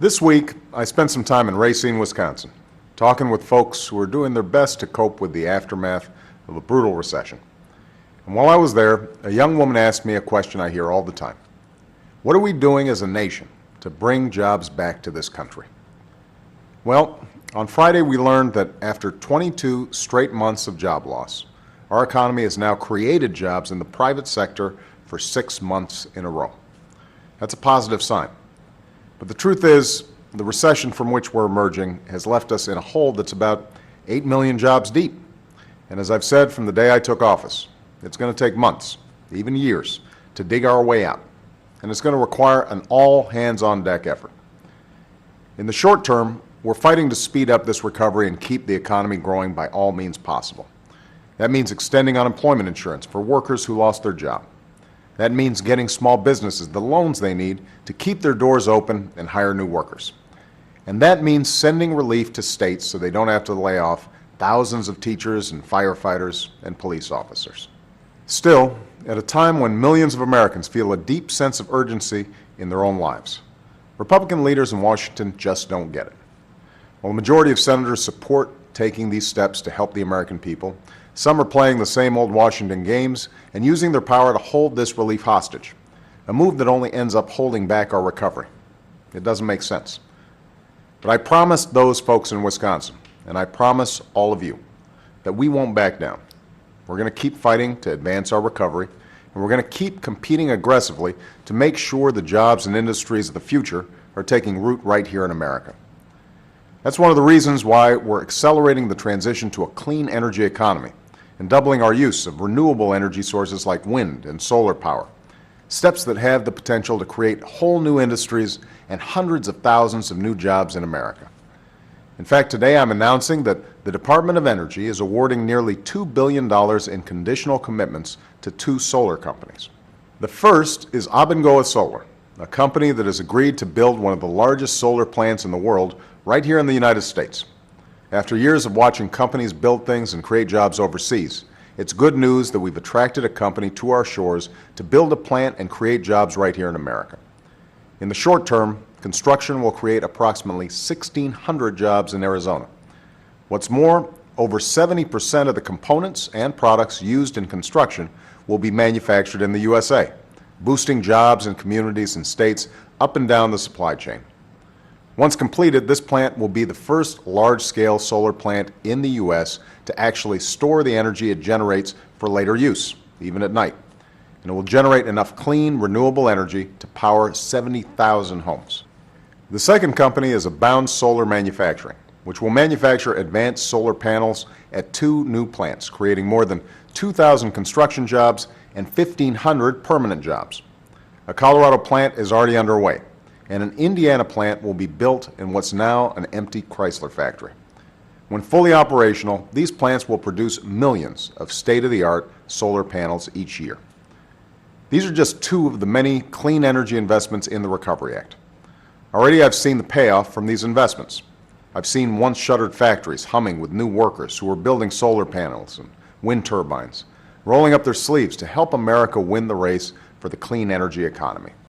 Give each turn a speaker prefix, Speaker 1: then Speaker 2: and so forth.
Speaker 1: This week, I spent some time in Racine, Wisconsin, talking with folks who are doing their best to cope with the aftermath of a brutal recession. And while I was there, a young woman asked me a question I hear all the time. What are we doing as a nation to bring jobs back to this country? Well, on Friday we learned that after 22 straight months of job loss, our economy has now created jobs in the private sector for 6 months in a row. That's a positive sign. But the truth is, the recession from which we're emerging has left us in a hole that's about 8 million jobs deep. And as I've said from the day I took office, it's going to take months, even years, to dig our way out. And it's going to require an all-hands-on-deck effort. In the short term, we're fighting to speed up this recovery and keep the economy growing by all means possible. That means extending unemployment insurance for workers who lost their job. That means getting small businesses the loans they need to keep their doors open and hire new workers. And that means sending relief to states so they don't have to lay off thousands of teachers and firefighters and police officers. Still, at a time when millions of Americans feel a deep sense of urgency in their own lives, Republican leaders in Washington just don't get it. While the majority of senators support taking these steps to help the American people, some are playing the same old Washington games and using their power to hold this relief hostage, a move that only ends up holding back our recovery. It doesn't make sense. But I promise those folks in Wisconsin, and I promise all of you, that we won't back down. We're going to keep fighting to advance our recovery, and we're going to keep competing aggressively to make sure the jobs and industries of the future are taking root right here in America. That's one of the reasons why we're accelerating the transition to a clean energy economy and doubling our use of renewable energy sources like wind and solar power, steps that have the potential to create whole new industries and hundreds of thousands of new jobs in America. In fact, today I'm announcing that the Department of Energy is awarding nearly $2 billion in conditional commitments to 2 solar companies. The first is Abengoa Solar, a company that has agreed to build one of the largest solar plants in the world right here in the United States. After years of watching companies build things and create jobs overseas, it's good news that we've attracted a company to our shores to build a plant and create jobs right here in America. In the short term, construction will create approximately 1,600 jobs in Arizona. What's more, over 70% of the components and products used in construction will be manufactured in the USA, boosting jobs in communities and states up and down the supply chain. Once completed, this plant will be the first large-scale solar plant in the U.S. to actually store the energy it generates for later use, even at night. And it will generate enough clean, renewable energy to power 70,000 homes. The second company is Abound Solar Manufacturing, which will manufacture advanced solar panels at 2 new plants, creating more than 2,000 construction jobs and 1,500 permanent jobs. A Colorado plant is already underway, and an Indiana plant will be built in what's now an empty Chrysler factory. When fully operational, these plants will produce millions of state-of-the-art solar panels each year. These are just 2 of the many clean energy investments in the Recovery Act. Already I've seen the payoff from these investments. I've seen once shuttered factories humming with new workers who are building solar panels and wind turbines, rolling up their sleeves to help America win the race for the clean energy economy.